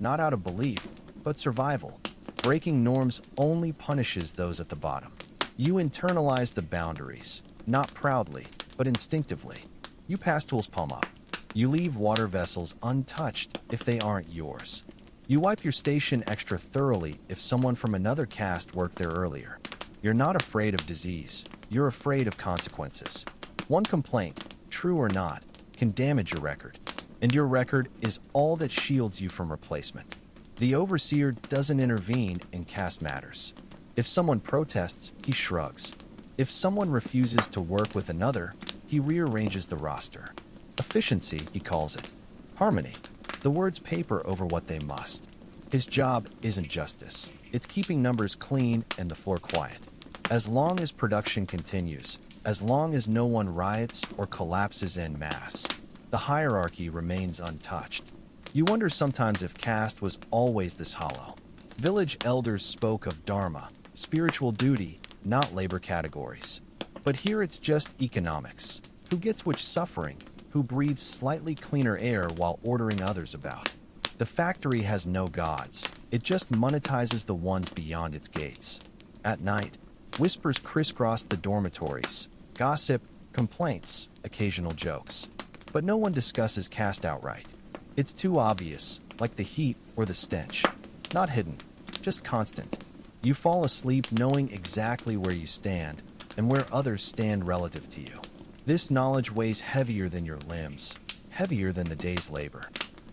not out of belief, but survival. Breaking norms only punishes those at the bottom. You internalize the boundaries, not proudly, but instinctively. You pass tools palm up. You leave water vessels untouched if they aren't yours. You wipe your station extra thoroughly if someone from another caste worked there earlier. You're not afraid of disease. You're afraid of consequences. One complaint, true or not, can damage your record, and your record is all that shields you from replacement. The overseer doesn't intervene in caste matters. If someone protests, he shrugs. If someone refuses to work with another, he rearranges the roster. Efficiency, he calls it. Harmony. The words paper over what they must. His job isn't justice. It's keeping numbers clean and the floor quiet. As long as production continues, as long as no one riots or collapses en masse, the hierarchy remains untouched. You wonder sometimes if caste was always this hollow. Village elders spoke of dharma, spiritual duty, not labor categories. But here it's just economics. Who gets which suffering? Who breathes slightly cleaner air while ordering others about? The factory has no gods. It just monetizes the ones beyond its gates. At night, whispers crisscross the dormitories. Gossip, complaints, occasional jokes. But no one discusses caste outright. It's too obvious, like the heat or the stench. Not hidden, just constant. You fall asleep knowing exactly where you stand and where others stand relative to you. This knowledge weighs heavier than your limbs, heavier than the day's labor.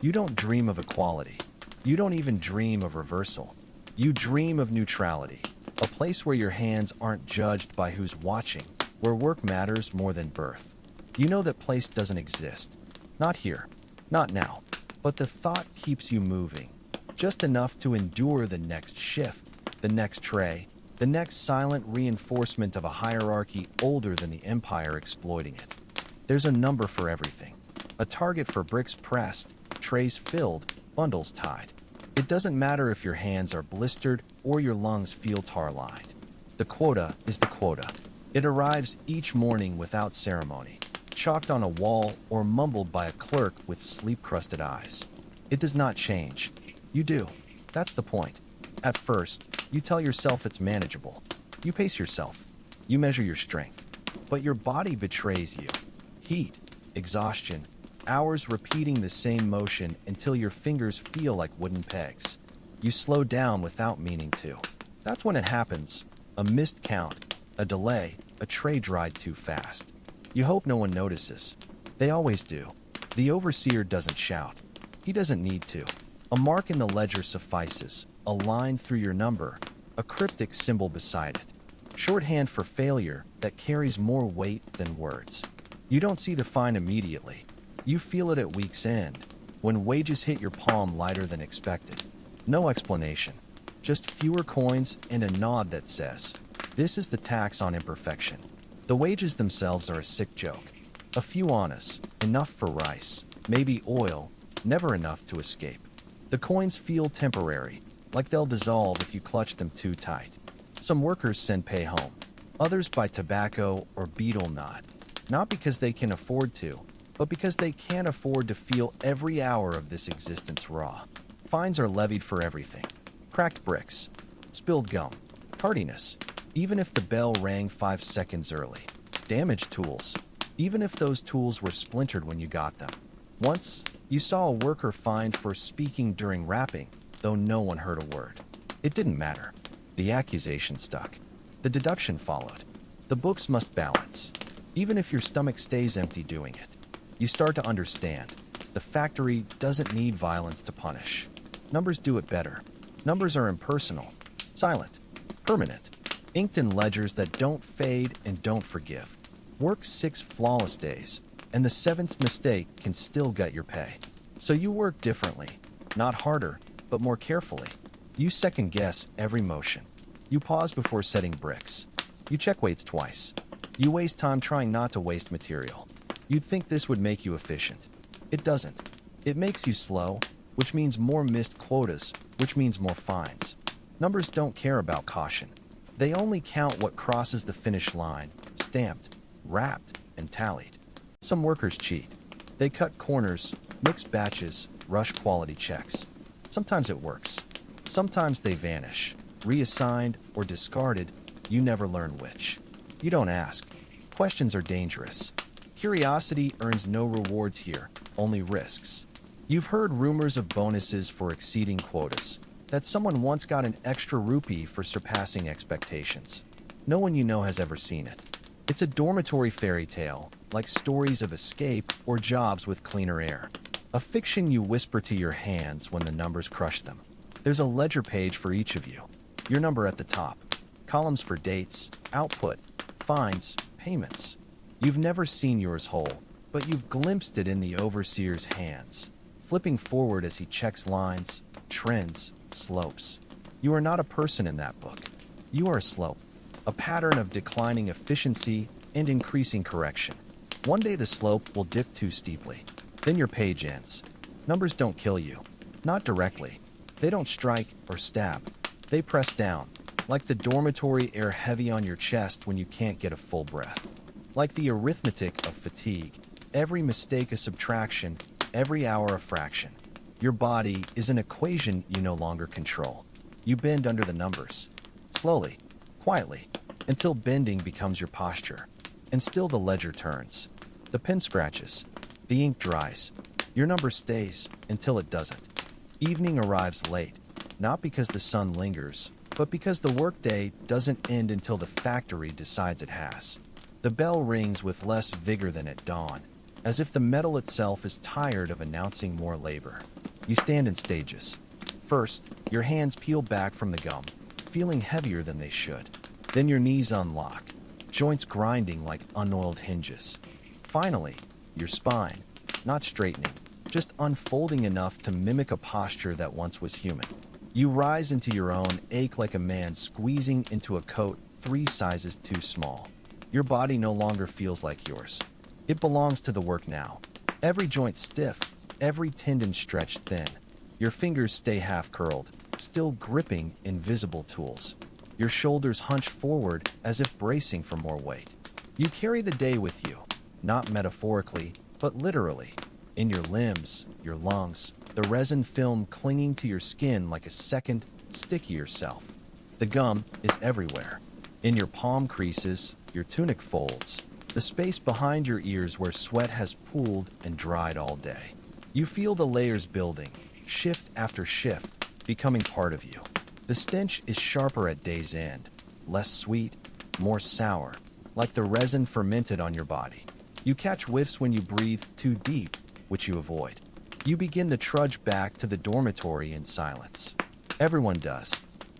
You don't dream of equality. You don't even dream of reversal. You dream of neutrality, a place where your hands aren't judged by who's watching, where work matters more than birth. You know that place doesn't exist. Not here, not now, but the thought keeps you moving, just enough to endure the next shift, the next tray, the next silent reinforcement of a hierarchy older than the empire exploiting it. There's a number for everything. A target for bricks pressed, trays filled, bundles tied. It doesn't matter if your hands are blistered or your lungs feel tar-lined. The quota is the quota. It arrives each morning without ceremony, chalked on a wall or mumbled by a clerk with sleep-crusted eyes. It does not change. You do. That's the point. At first, you tell yourself it's manageable. You pace yourself. You measure your strength. But your body betrays you. Heat, exhaustion, hours repeating the same motion until your fingers feel like wooden pegs. You slow down without meaning to. That's when it happens. A missed count, a delay, a tray dried too fast. You hope no one notices. They always do. The overseer doesn't shout. He doesn't need to. A mark in the ledger suffices, a line through your number, a cryptic symbol beside it. Shorthand for failure that carries more weight than words. You don't see the fine immediately. You feel it at week's end, when wages hit your palm lighter than expected. No explanation. Just fewer coins and a nod that says, this is the tax on imperfection. The wages themselves are a sick joke. A few annas, enough for rice, maybe oil, never enough to escape. The coins feel temporary, like they'll dissolve if you clutch them too tight. Some workers send pay home. Others buy tobacco or betel nut, not because they can afford to, but because they can't afford to feel every hour of this existence raw. Fines are levied for everything. Cracked bricks, spilled gum, tardiness, even if the bell rang 5 seconds early. Damaged tools, even if those tools were splintered when you got them. Once, you saw a worker fined for speaking during rapping, though no one heard a word. It didn't matter. The accusation stuck. The deduction followed. The books must balance, even if your stomach stays empty doing it. You start to understand. The factory doesn't need violence to punish. Numbers do it better. Numbers are impersonal, silent, permanent, inked in ledgers that don't fade and don't forgive. Work 6 flawless days, and the 7th mistake can still gut your pay. So you work differently, not harder, but more carefully. You second-guess every motion. You pause before setting bricks. You check weights twice. You waste time trying not to waste material. You'd think this would make you efficient. It doesn't. It makes you slow, which means more missed quotas, which means more fines. Numbers don't care about caution. They only count what crosses the finish line, stamped, wrapped, and tallied. Some workers cheat. They cut corners, mix batches, rush quality checks. Sometimes it works. Sometimes they vanish, reassigned or discarded. You never learn which. You don't ask. Questions are dangerous. Curiosity earns no rewards here, only risks. You've heard rumors of bonuses for exceeding quotas, that someone once got an extra rupee for surpassing expectations. No one you know has ever seen it. It's a dormitory fairy tale, like stories of escape or jobs with cleaner air. A fiction you whisper to your hands when the numbers crush them. There's a ledger page for each of you. Your number at the top. Columns for dates, output, fines, payments. You've never seen yours whole, but you've glimpsed it in the overseer's hands, flipping forward as he checks lines, trends, slopes. You are not a person in that book. You are a slope, a pattern of declining efficiency and increasing correction. One day the slope will dip too steeply. Then your page ends. Numbers don't kill you. Not directly. They don't strike or stab. They press down, like the dormitory air heavy on your chest when you can't get a full breath. Like the arithmetic of fatigue, every mistake a subtraction, every hour a fraction. Your body is an equation you no longer control. You bend under the numbers. Slowly, quietly, until bending becomes your posture. And still the ledger turns. The pen scratches. The ink dries. Your number stays until it doesn't. Evening arrives late, not because the sun lingers, but because the workday doesn't end until the factory decides it has. The bell rings with less vigor than at dawn, as if the metal itself is tired of announcing more labor. You stand in stages. First, your hands peel back from the gum, feeling heavier than they should. Then your knees unlock, joints grinding like unoiled hinges. Finally, your spine, not straightening, just unfolding enough to mimic a posture that once was human. You rise into your own ache like a man squeezing into a coat 3 sizes too small. Your body no longer feels like yours. It belongs to the work now. Every joint stiff, every tendon stretched thin. Your fingers stay half curled, still gripping invisible tools. Your shoulders hunch forward as if bracing for more weight. You carry the day with you, not metaphorically, but literally. In your limbs, your lungs, the resin film clinging to your skin like a second, stickier self. The gum is everywhere. In your palm creases, your tunic folds, the space behind your ears where sweat has pooled and dried all day. You feel the layers building, shift after shift, becoming part of you. The stench is sharper at day's end, less sweet, more sour, like the resin fermented on your body. You catch whiffs when you breathe too deep, which you avoid. You begin to trudge back to the dormitory in silence. Everyone does.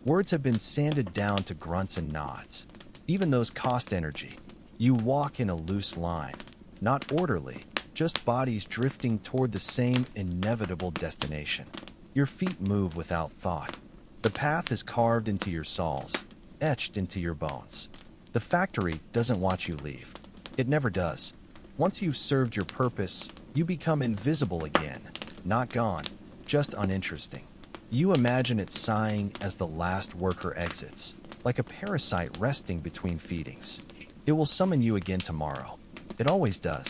Words have been sanded down to grunts and nods. Even those cost energy. You walk in a loose line, not orderly, just bodies drifting toward the same inevitable destination. Your feet move without thought. The path is carved into your soles, etched into your bones. The factory doesn't watch you leave. It never does. Once you've served your purpose, you become invisible again. Not gone, just uninteresting. You imagine it sighing as the last worker exits, like a parasite resting between feedings. It will summon you again tomorrow. It always does.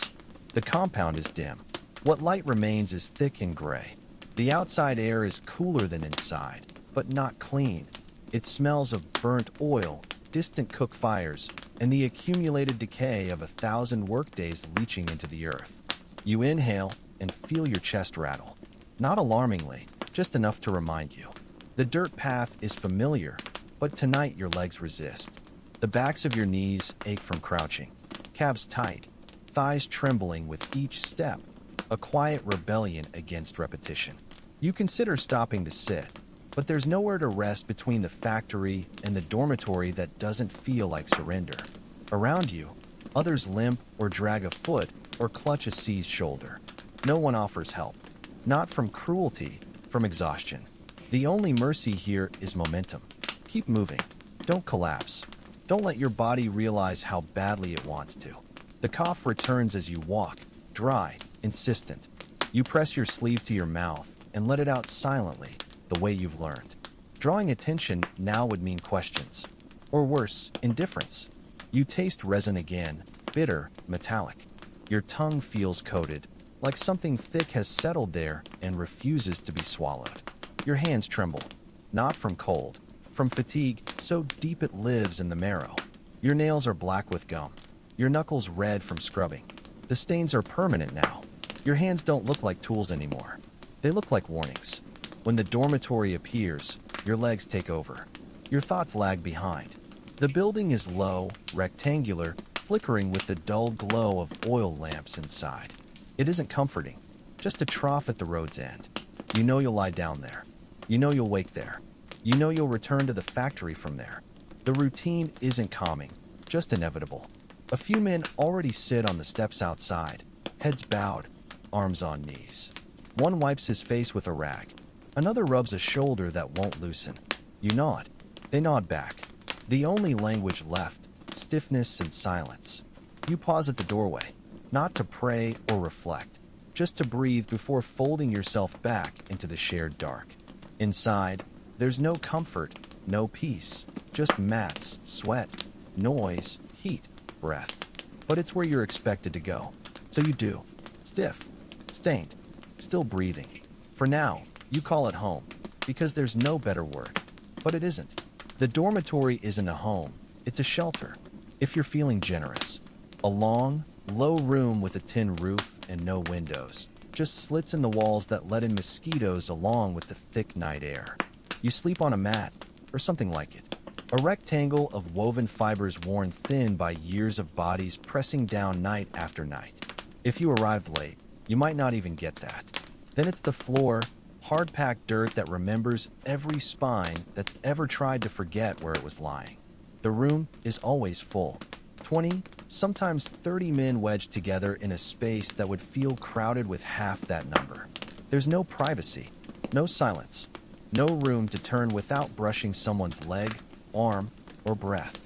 The compound is dim. What light remains is thick and gray. The outside air is cooler than inside, but not clean. It smells of burnt oil, distant cook fires, and the accumulated decay of 1,000 workdays leaching into the earth. You inhale and feel your chest rattle. Not alarmingly, just enough to remind you. The dirt path is familiar, but tonight your legs resist. The backs of your knees ache from crouching, calves tight, thighs trembling with each step, a quiet rebellion against repetition. You consider stopping to sit, but there's nowhere to rest between the factory and the dormitory that doesn't feel like surrender. Around you, others limp or drag a foot or clutch a seized shoulder. No one offers help. Not from cruelty, from exhaustion. The only mercy here is momentum. Keep moving. Don't collapse. Don't let your body realize how badly it wants to. The cough returns as you walk, dry, insistent. You press your sleeve to your mouth and let it out silently, the way you've learned. Drawing attention now would mean questions. Or worse, indifference. You taste resin again, bitter, metallic. Your tongue feels coated, like something thick has settled there and refuses to be swallowed. Your hands tremble, not from cold, from fatigue so deep it lives in the marrow. Your nails are black with gum, your knuckles red from scrubbing. The stains are permanent now. Your hands don't look like tools anymore. They look like warnings. When the dormitory appears, your legs take over. Your thoughts lag behind. The building is low, rectangular, flickering with the dull glow of oil lamps inside. It isn't comforting, just a trough at the road's end. You know you'll lie down there. You know you'll wake there. You know you'll return to the factory from there. The routine isn't calming, just inevitable. A few men already sit on the steps outside, heads bowed, arms on knees. One wipes his face with a rag. Another rubs a shoulder that won't loosen. You nod. They nod back. The only language left, stiffness and silence. You pause at the doorway, not to pray or reflect, just to breathe before folding yourself back into the shared dark. Inside, there's no comfort, no peace, just mats, sweat, noise, heat, breath. But it's where you're expected to go. So you do. Stiff, stained, still breathing. For now, you call it home, because there's no better word. But it isn't. The dormitory isn't a home, it's a shelter, if you're feeling generous. A long, low room with a tin roof and no windows, just slits in the walls that let in mosquitoes along with the thick night air. You sleep on a mat, or something like it. A rectangle of woven fibers worn thin by years of bodies pressing down night after night. If you arrived late, you might not even get that. Then it's the floor, hard-packed dirt that remembers every spine that's ever tried to forget where it was lying. The room is always full. 20, sometimes 30 men wedged together in a space that would feel crowded with half that number. There's no privacy, no silence, no room to turn without brushing someone's leg, arm, or breath.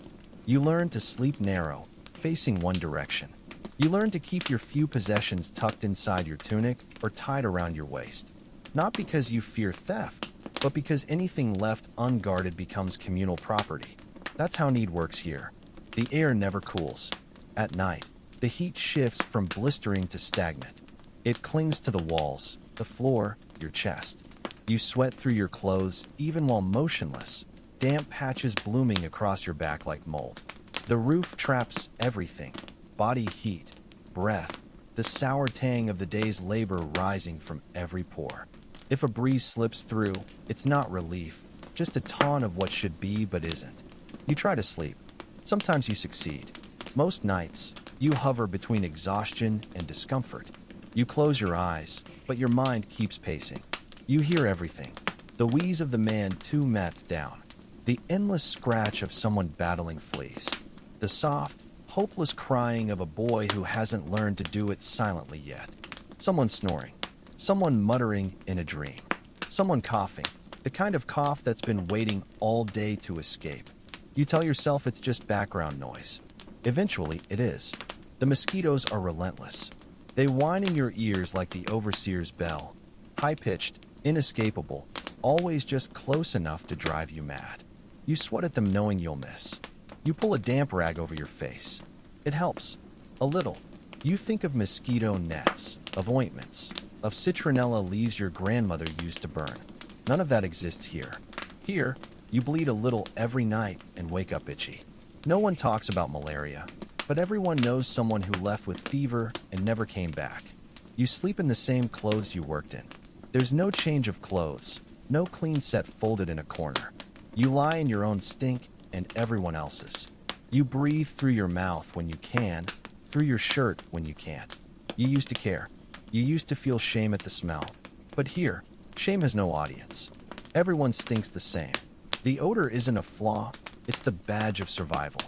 You learn to sleep narrow, facing one direction. You learn to keep your few possessions tucked inside your tunic or tied around your waist. Not because you fear theft, but because anything left unguarded becomes communal property. That's how need works here. The air never cools. At night, the heat shifts from blistering to stagnant. It clings to the walls, the floor, your chest. You sweat through your clothes even while motionless, damp patches blooming across your back like mold. The roof traps everything: body heat, breath, the sour tang of the day's labor rising from every pore. If a breeze slips through, it's not relief, just a taunt of what should be but isn't. You try to sleep. Sometimes you succeed. Most nights, you hover between exhaustion and discomfort. You close your eyes, but your mind keeps pacing. You hear everything. The wheeze of the man 2 mats down. The endless scratch of someone battling fleas. The soft, hopeless crying of a boy who hasn't learned to do it silently yet. Someone snoring. Someone muttering in a dream. Someone coughing. The kind of cough that's been waiting all day to escape. You tell yourself it's just background noise. Eventually, it is. The mosquitoes are relentless. They whine in your ears like the overseer's bell. High-pitched, inescapable, always just close enough to drive you mad. You sweat at them knowing you'll miss. You pull a damp rag over your face. It helps. A little. You think of mosquito nets, of ointments, of citronella leaves your grandmother used to burn. None of that exists here. Here, you bleed a little every night and wake up itchy. No one talks about malaria, but everyone knows someone who left with fever and never came back. You sleep in the same clothes you worked in. There's no change of clothes, no clean set folded in a corner. You lie in your own stink and everyone else's. You breathe through your mouth when you can, through your shirt when you can't. You used to care. You used to feel shame at the smell. But here, shame has no audience. Everyone stinks the same. The odor isn't a flaw, it's the badge of survival.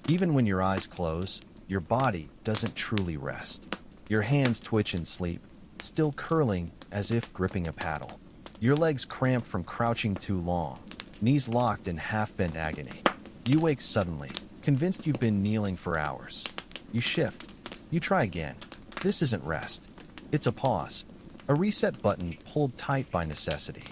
Even when your eyes close, your body doesn't truly rest. Your hands twitch in sleep, still curling as if gripping a paddle. Your legs cramp from crouching too long, knees locked in half-bent agony. You wake suddenly, convinced you've been kneeling for hours. You shift. You try again. This isn't rest. It's a pause. A reset button pulled tight by necessity.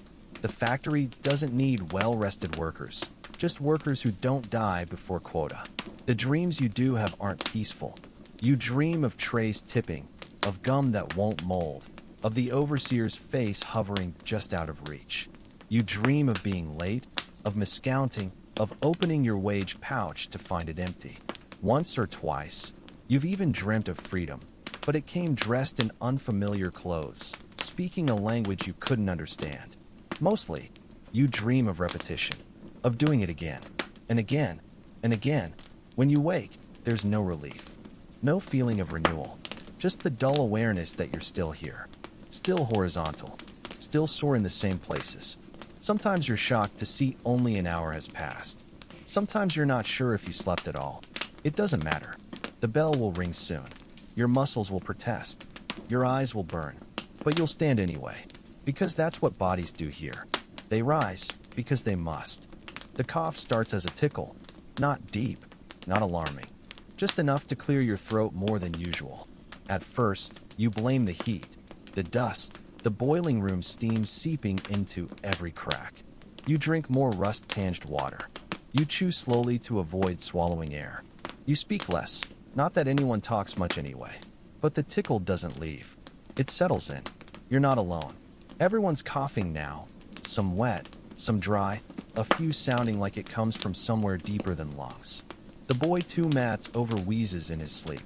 The factory doesn't need well-rested workers, just workers who don't die before quota. The dreams you do have aren't peaceful. You dream of trays tipping, of gum that won't mold, of the overseer's face hovering just out of reach. You dream of being late, of miscounting, of opening your wage pouch to find it empty. Once or twice, you've even dreamt of freedom, but it came dressed in unfamiliar clothes, speaking a language you couldn't understand. Mostly, you dream of repetition, of doing it again, and again, and again. When you wake, there's no relief. No feeling of renewal. Just the dull awareness that you're still here. Still horizontal. Still soar in the same places. Sometimes you're shocked to see only an hour has passed. Sometimes you're not sure if you slept at all. It doesn't matter. The bell will ring soon. Your muscles will protest. Your eyes will burn. But you'll stand anyway. Because that's what bodies do here. They rise because they must. The cough starts as a tickle. Not deep. Not alarming. Just enough to clear your throat more than usual. At first, you blame the heat, the dust, the boiling room steam seeping into every crack. You drink more rust-tinged water. You chew slowly to avoid swallowing air. You speak less, not that anyone talks much anyway. But the tickle doesn't leave. It settles in. You're not alone. Everyone's coughing now. Some wet, some dry, a few sounding like it comes from somewhere deeper than lungs. The boy 2 mats over wheezes in his sleep.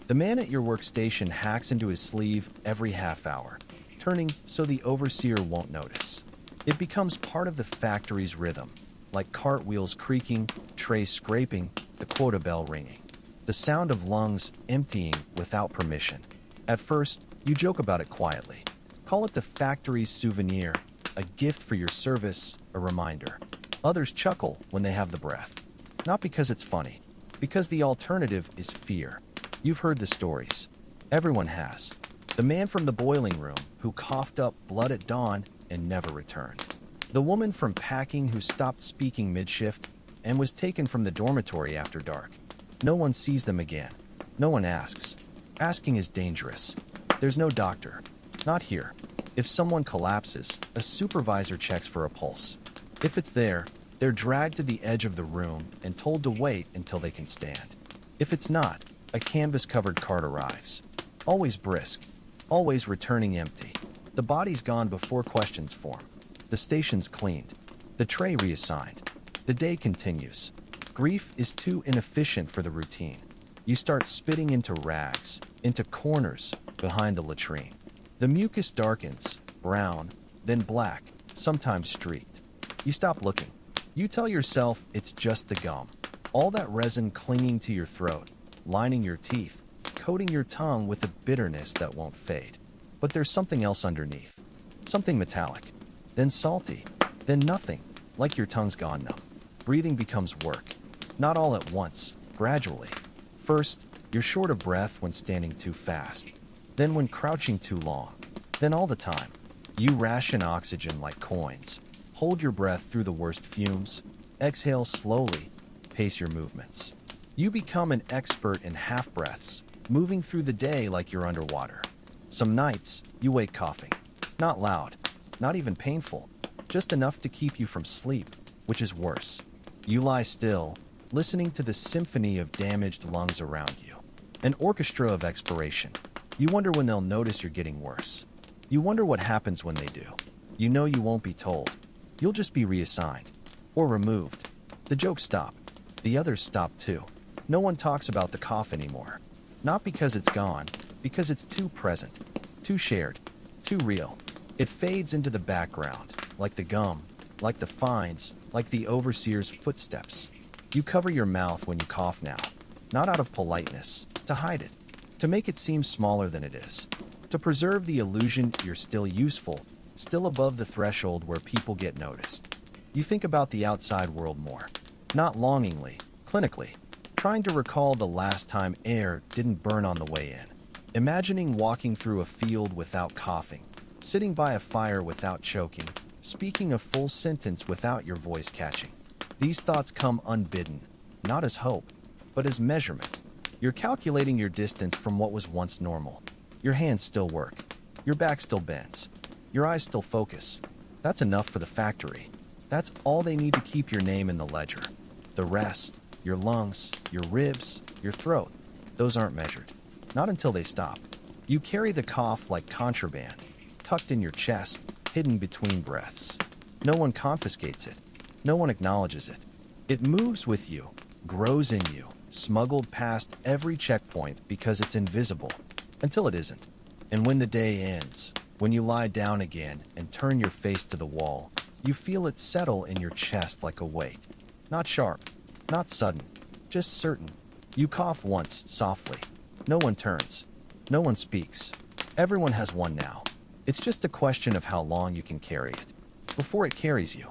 The man at your workstation hacks into his sleeve every half hour, turning so the overseer won't notice. It becomes part of the factory's rhythm, like cartwheels creaking, trays scraping, the quota bell ringing. The sound of lungs emptying without permission. At first, you joke about it quietly. Call it the factory's souvenir, a gift for your service, a reminder. Others chuckle when they have the breath. Not because it's funny, because the alternative is fear. You've heard the stories. Everyone has. The man from the boiling room who coughed up blood at dawn and never returned. The woman from packing who stopped speaking mid-shift and was taken from the dormitory after dark. No one sees them again. No one asks. Asking is dangerous. There's no doctor. Not here. If someone collapses, a supervisor checks for a pulse. If it's there, they're dragged to the edge of the room and told to wait until they can stand. If it's not, a canvas-covered cart arrives. Always brisk. Always returning empty. The body's gone before questions form. The station's cleaned. The tray reassigned. The day continues. Grief is too inefficient for the routine. You start spitting into rags, into corners, behind the latrine. The mucus darkens, brown, then black, sometimes streaked. You stop looking. You tell yourself it's just the gum. All that resin clinging to your throat, lining your teeth, coating your tongue with a bitterness that won't fade. But there's something else underneath. Something metallic. Then salty. Then nothing, like your tongue's gone numb. Breathing becomes work. Not all at once, gradually. First, you're short of breath when standing too fast. Then when crouching too long. Then all the time. You ration oxygen like coins. Hold your breath through the worst fumes. Exhale slowly. Pace your movements. You become an expert in half-breaths, moving through the day like you're underwater. Some nights, you wake coughing. Not loud. Not even painful. Just enough to keep you from sleep, which is worse. You lie still, listening to the symphony of damaged lungs around you. An orchestra of expiration. You wonder when they'll notice you're getting worse. You wonder what happens when they do. You know you won't be told. You'll just be reassigned. Or removed. The jokes stop. The others stop too. No one talks about the cough anymore. Not because it's gone, because it's too present. Too shared. Too real. It fades into the background, like the gum, like the fines, like the overseer's footsteps. You cover your mouth when you cough now. Not out of politeness. To hide it. To make it seem smaller than it is. To preserve the illusion you're still useful, still above the threshold where people get noticed. You think about the outside world more. Not longingly, clinically. Trying to recall the last time air didn't burn on the way in. Imagining walking through a field without coughing. Sitting by a fire without choking. Speaking a full sentence without your voice catching. These thoughts come unbidden, not as hope, but as measurement. You're calculating your distance from what was once normal. Your hands still work. Your back still bends. Your eyes still focus. That's enough for the factory. That's all they need to keep your name in the ledger. The rest, your lungs, your ribs, your throat, those aren't measured. Not until they stop. You carry the cough like contraband, tucked in your chest, hidden between breaths. No one confiscates it. No one acknowledges it. It moves with you, grows in you, smuggled past every checkpoint because it's invisible, until it isn't. And when the day ends, when you lie down again and turn your face to the wall, you feel it settle in your chest like a weight. Not sharp, not sudden, just certain. You cough once, softly. No one turns. No one speaks. Everyone has one now. It's just a question of how long you can carry it before it carries you.